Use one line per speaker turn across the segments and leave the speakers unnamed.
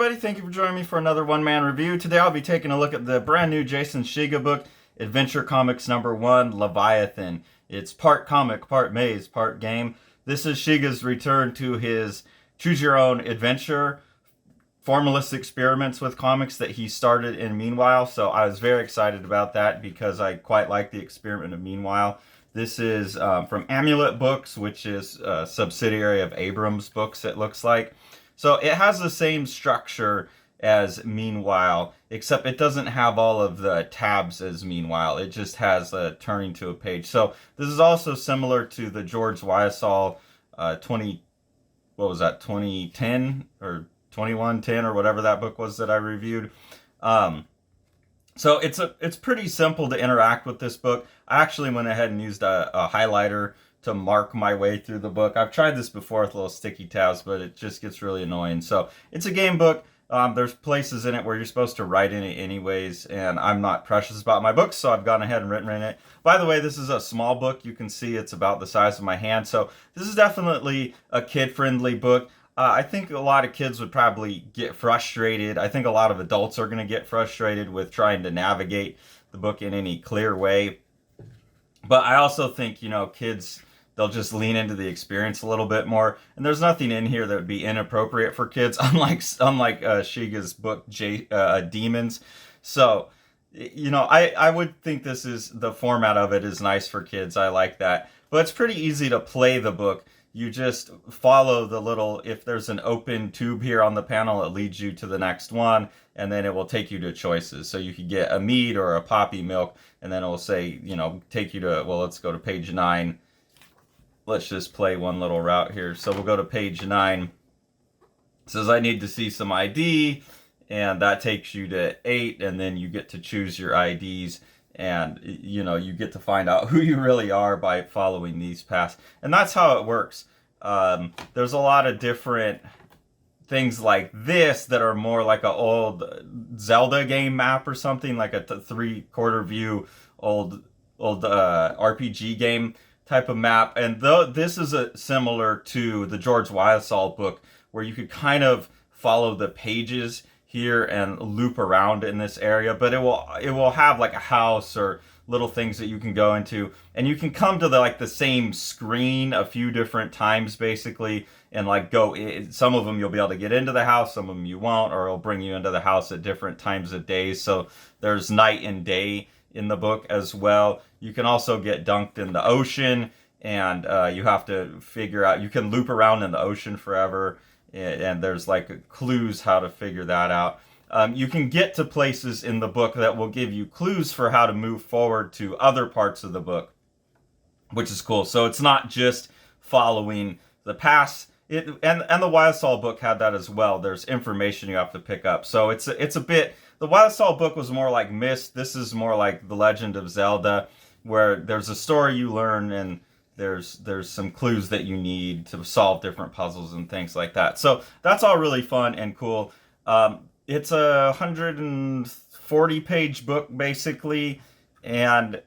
everybody. Thank you for joining me for another one-man review. Today I'll be taking a look at the brand new Jason Shiga book, Adventure Comics #1, Leviathan. It's part comic, part maze, part game. This is Shiga's return to his choose-your-own adventure, formalist experiments with comics that he started in Meanwhile. So I was very excited about that because I quite like the experiment of Meanwhile. This is from Amulet Books, which is a subsidiary of Abrams Books, it looks like. So it has the same structure as Meanwhile, except it doesn't have all of the tabs as Meanwhile. It just has a turning to a page. So this is also similar to the George Wyassall 2010 or 2110 or whatever that book was that I reviewed. So it's pretty simple to interact with this book. I actually went ahead and used a highlighter to mark my way through the book. I've tried this before with little sticky tabs, but it just gets really annoying. So it's a game book. There's places in it where you're supposed to write in it anyways, and I'm not precious about my books, so I've gone ahead and written in it. By the way, this is a small book. You can see it's about the size of my hand, so this is definitely a kid-friendly book. I think a lot of kids would probably get frustrated. I think a lot of adults are going to get frustrated with trying to navigate the book in any clear way. But I also think, kids, they'll just lean into the experience a little bit more. And there's nothing in here that would be inappropriate for kids, unlike Shiga's book, Demons. So, I would think the format of it is nice for kids. I like that. But it's pretty easy to play the book. You just follow the little, if there's an open tube here on the panel, it leads you to the next one, and then it will take you to choices. So you could get a mead or a poppy milk, and then it will say, take you to, well, let's go to page 9. Let's just play one little route here. So we'll go to page 9. It says I need to see some ID, and that takes you to 8, and then you get to choose your IDs. And, you get to find out who you really are by following these paths. And that's how it works. There's a lot of different things like this that are more like an old Zelda game map or something, like a 3/4 view old RPG game type of map. And this is similar to the George Wyassall book, where you could kind of follow the pages here and loop around in this area, but it will have like a house or little things that you can go into, and you can come to the same screen a few different times basically, and go in. Some of them you'll be able to get into the house, some of them you won't, or it'll bring you into the house at different times of day. So there's night and day in the book as well. You can also get dunked in the ocean, and you have to figure out, you can loop around in the ocean forever, and there's clues how to figure that out. You can get to places in the book that will give you clues for how to move forward to other parts of the book, which is cool. So it's not just following the past. And the Wyassall book had that as well. There's information you have to pick up. So it's a bit, the Wyassall book was more like Myst. This is more like The Legend of Zelda, where there's a story you learn, and there's some clues that you need to solve different puzzles and things like that. So that's all really fun and cool. It's a 140-page book basically, and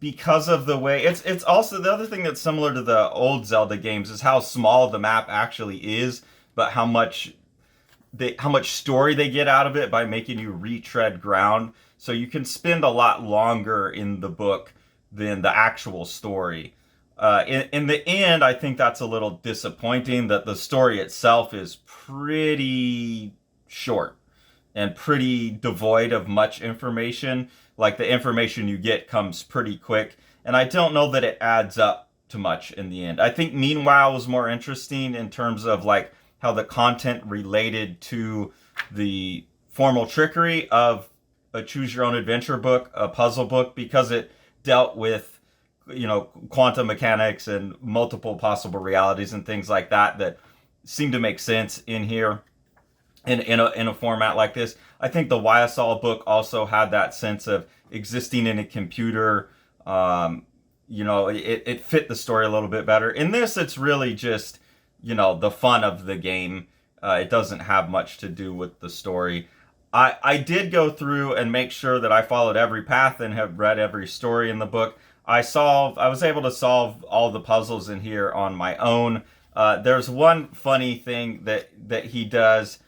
because of the way it's also, the other thing that's similar to the old Zelda games is how small the map actually is, but how much story they get out of it by making you retread ground. So you can spend a lot longer in the book than the actual story. In the end, I think that's a little disappointing, that the story itself is pretty short and pretty devoid of much information. Like, the information you get comes pretty quick, and I don't know that it adds up to much in the end. I think Meanwhile was more interesting in terms of how the content related to the formal trickery of a choose your own adventure book, a puzzle book, because it dealt with quantum mechanics and multiple possible realities and things like that seem to make sense in here in a format like this. I think the Wyassall book also had that sense of existing in a computer. It fit the story a little bit better. In this, it's really just, the fun of the game. It doesn't have much to do with the story. I did go through and make sure that I followed every path and have read every story in the book. I was able to solve all the puzzles in here on my own. There's one funny thing that he does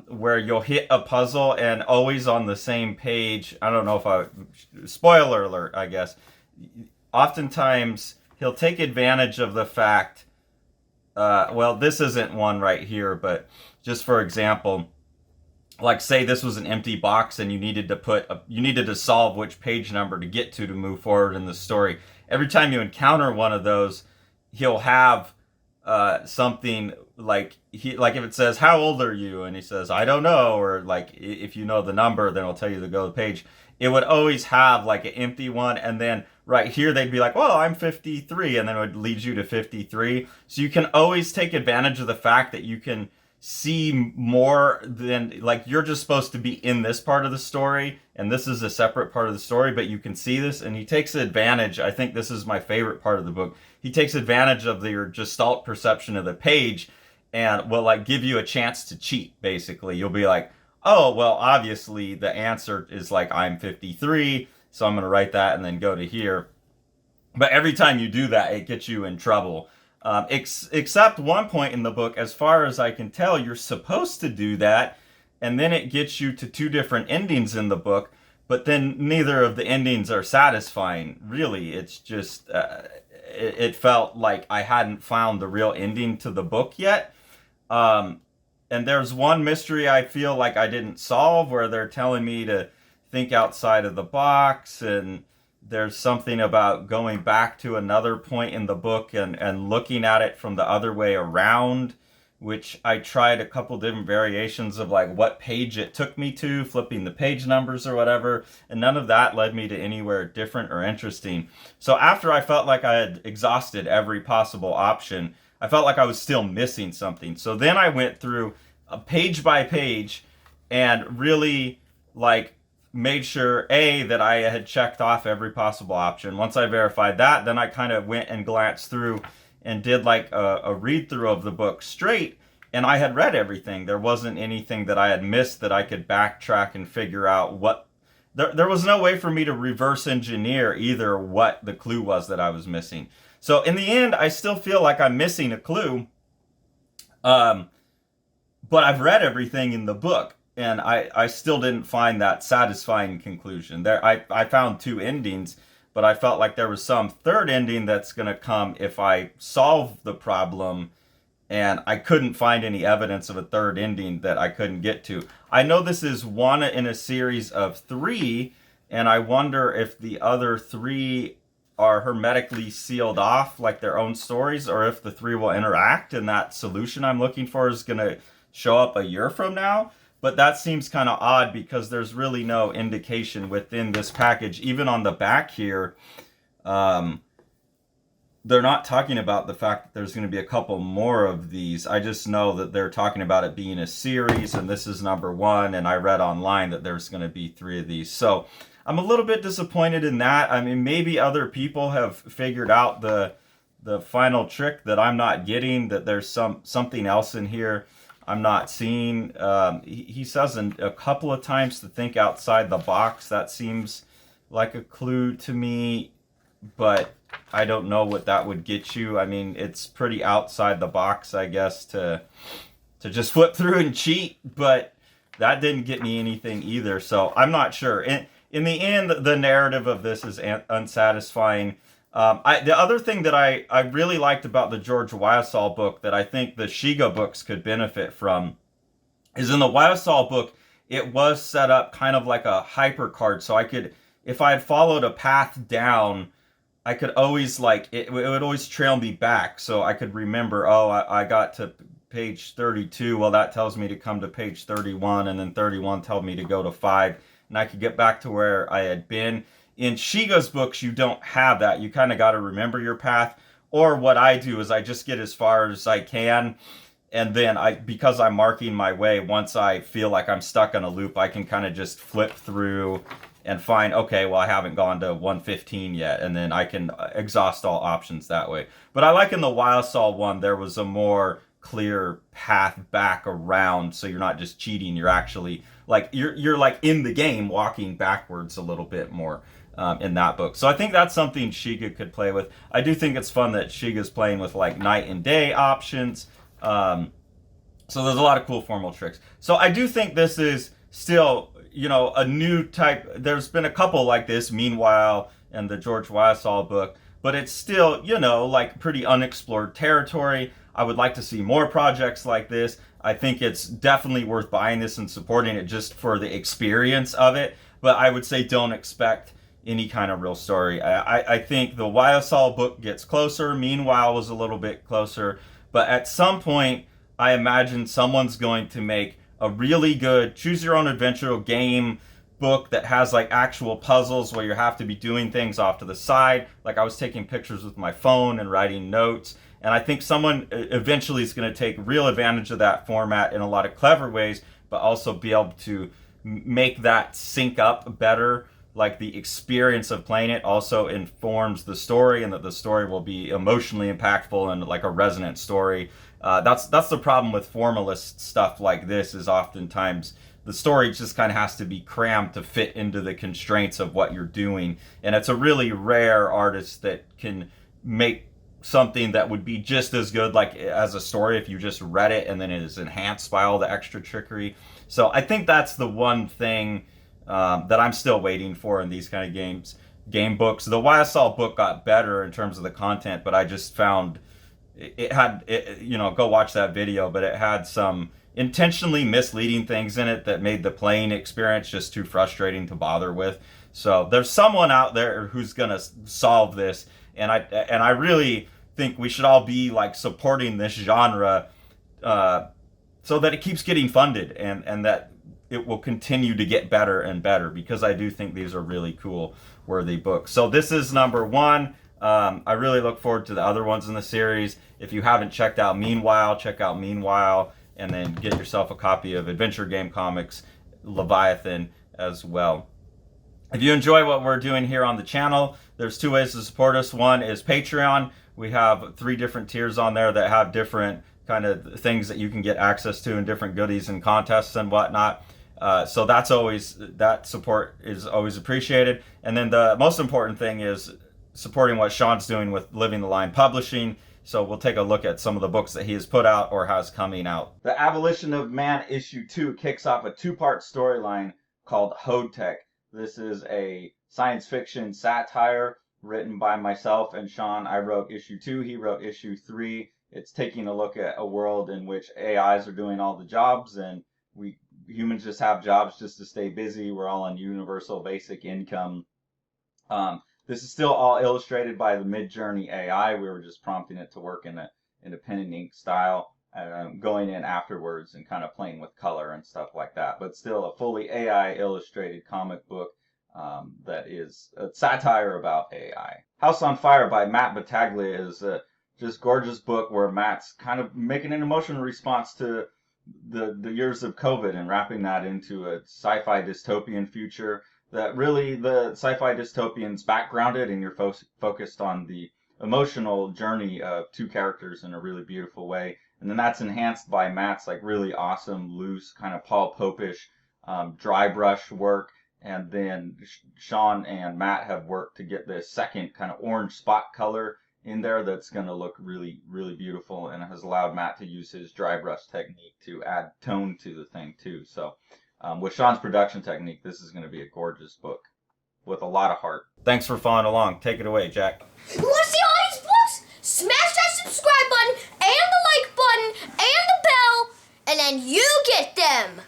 where you'll hit a puzzle and always on the same page. I don't know if spoiler alert, I guess. Oftentimes he'll take advantage of the fact, well, this isn't one right here, but just for example, like say this was an empty box and you needed to solve which page number to get to move forward in the story. Every time you encounter one of those, he'll have something like if it says how old are you and he says I don't know, or like if you know the number then it'll tell you to go to the page. It would always have like an empty one, and then right here they'd be like, well, I'm 53, and then it would lead you to 53. So you can always take advantage of the fact that you can see more than, like, you're just supposed to be in this part of the story and this is a separate part of the story, but you can see this. And he takes advantage, I think this is my favorite part of the book, he takes advantage of your gestalt perception of the page and will like give you a chance to cheat. Basically you'll be like, oh well, obviously the answer is like I'm 53, so I'm going to write that and then go to here. But every time you do that, it gets you in trouble. Except one point in the book, as far as I can tell, you're supposed to do that, and then it gets you to two different endings in the book, but then neither of the endings are satisfying, really. It's just, it felt like I hadn't found the real ending to the book yet. And there's one mystery I feel like I didn't solve, where they're telling me to think outside of the box, and there's something about going back to another point in the book and looking at it from the other way around, which I tried a couple different variations of, like what page it took me to, flipping the page numbers or whatever, and none of that led me to anywhere different or interesting. So after I felt like I had exhausted every possible option, I felt like I was still missing something. So then I went through page by page and really like made sure that I had checked off every possible option. Once I verified that, then I kind of went and glanced through and did like a read through of the book straight, and I had read everything. There wasn't anything that I had missed that I could backtrack and figure out what there was no way for me to reverse engineer either what the clue was that I was missing. So in the end, I still feel like I'm missing a clue, but I've read everything in the book. And I still didn't find that satisfying conclusion. I found two endings, but I felt like there was some third ending that's going to come if I solve the problem, and I couldn't find any evidence of a third ending that I couldn't get to. I know this is one in a series of 3, and I wonder if the other 3 are hermetically sealed off like their own stories, or if the 3 will interact and that solution I'm looking for is going to show up a year from now. But that seems kind of odd because there's really no indication within this package. Even on the back here, they're not talking about the fact that there's going to be a couple more of these. I just know that they're talking about it being a series, and this is number 1, and I read online that there's going to be 3 of these. So I'm a little bit disappointed in that. I mean, maybe other people have figured out the final trick that I'm not getting, that there's something else in here I'm not seeing. He says a couple of times to think outside the box. That seems like a clue to me, but I don't know what that would get you. I mean, it's pretty outside the box, I guess, to just flip through and cheat, but that didn't get me anything either. So I'm not sure. In the end, the narrative of this is unsatisfying. The other thing that I really liked about the George Wildsaw book that I think the Shiga books could benefit from is in the Wildsaw book, it was set up kind of like a hyper card. So I could, if I had followed a path down, I could always it would always trail me back. So I could remember, oh, I got to page 32. Well, that tells me to come to page 31, and then 31 told me to go to 5, and I could get back to where I had been. In Shiga's books, you don't have that. You kind of got to remember your path. Or what I do is I just get as far as I can, and then because I'm marking my way, once I feel like I'm stuck in a loop, I can kind of just flip through and find, okay, well, I haven't gone to 115 yet, and then I can exhaust all options that way. But I like in the Wildsaw one, there was a more clear path back around, so you're not just cheating, you're actually you're like in the game walking backwards a little bit more. In that book. So I think that's something Shiga could play with. I do think it's fun that Shiga's playing with like night and day options. So there's a lot of cool formal tricks. So I do think this is still, a new type. There's been a couple like this, Meanwhile, and the George Wildsaw book, but it's still, like pretty unexplored territory. I would like to see more projects like this. I think it's definitely worth buying this and supporting it just for the experience of it. But I would say don't expect any kind of real story. I think the Wildsaw book gets closer. Meanwhile was a little bit closer. But at some point, I imagine someone's going to make a really good choose your own adventure game book that has like actual puzzles where you have to be doing things off to the side. Like I was taking pictures with my phone and writing notes. And I think someone eventually is going to take real advantage of that format in a lot of clever ways, but also be able to make that sync up better. Like the experience of playing it also informs the story, and that the story will be emotionally impactful and like a resonant story. That's the problem with formalist stuff like this, is oftentimes the story just kind of has to be crammed to fit into the constraints of what you're doing. And it's a really rare artist that can make something that would be just as good like as a story if you just read it, and then it is enhanced by all the extra trickery. So I think that's the one thing that I'm still waiting for in these kind of game books. The Wildsaw book got better in terms of the content, but I just found it had, go watch that video, but it had some intentionally misleading things in it that made the playing experience just too frustrating to bother with. So there's someone out there who's gonna solve this, and I really think we should all be like supporting this genre so that it keeps getting funded, and that it will continue to get better and better, because I do think these are really cool, worthy books. So this is number one. I really look forward to the other ones in the series. If you haven't checked out Meanwhile, check out Meanwhile, and then get yourself a copy of Adventure Game Comics Leviathan as well. If you enjoy what we're doing here on the channel, there's two ways to support us. One is Patreon. We have 3 different tiers on there that have different kind of things that you can get access to, and different goodies and contests and whatnot. So that support is always appreciated. And then the most important thing is supporting what Sean's doing with Living the Line Publishing. So we'll take a look at some of the books that he has put out or has coming out. The Abolition of Man issue 2 kicks off a 2-part storyline called Hodtech. This is a science fiction satire written by myself and Sean. I wrote issue 2, he wrote issue 3. It's taking a look at a world in which AIs are doing all the jobs, and we humans just have jobs just to stay busy. We're all on universal basic income. This is still all illustrated by the Midjourney AI. We were just prompting it to work in a pen and ink style, and going in afterwards and kind of playing with color and stuff like that. But still a fully AI illustrated comic book that is a satire about AI. House on Fire by Matt Battaglia is a just gorgeous book where Matt's kind of making an emotional response to the years of COVID and wrapping that into a sci-fi dystopian future that really the sci-fi dystopian's backgrounded, and you're focused on the emotional journey of 2 characters in a really beautiful way. And then that's enhanced by Matt's like really awesome, loose, kind of Paul Popish dry brush work. And then Sean and Matt have worked to get this second kind of orange spot color in there that's going to look really, really beautiful, and has allowed Matt to use his dry brush technique to add tone to the thing too. So with Sean's production technique, this is going to be a gorgeous book with a lot of heart. Thanks for following along. Take it away, Jack.
You want to see all these books? Smash that subscribe button and the like button and the bell, and then you get them.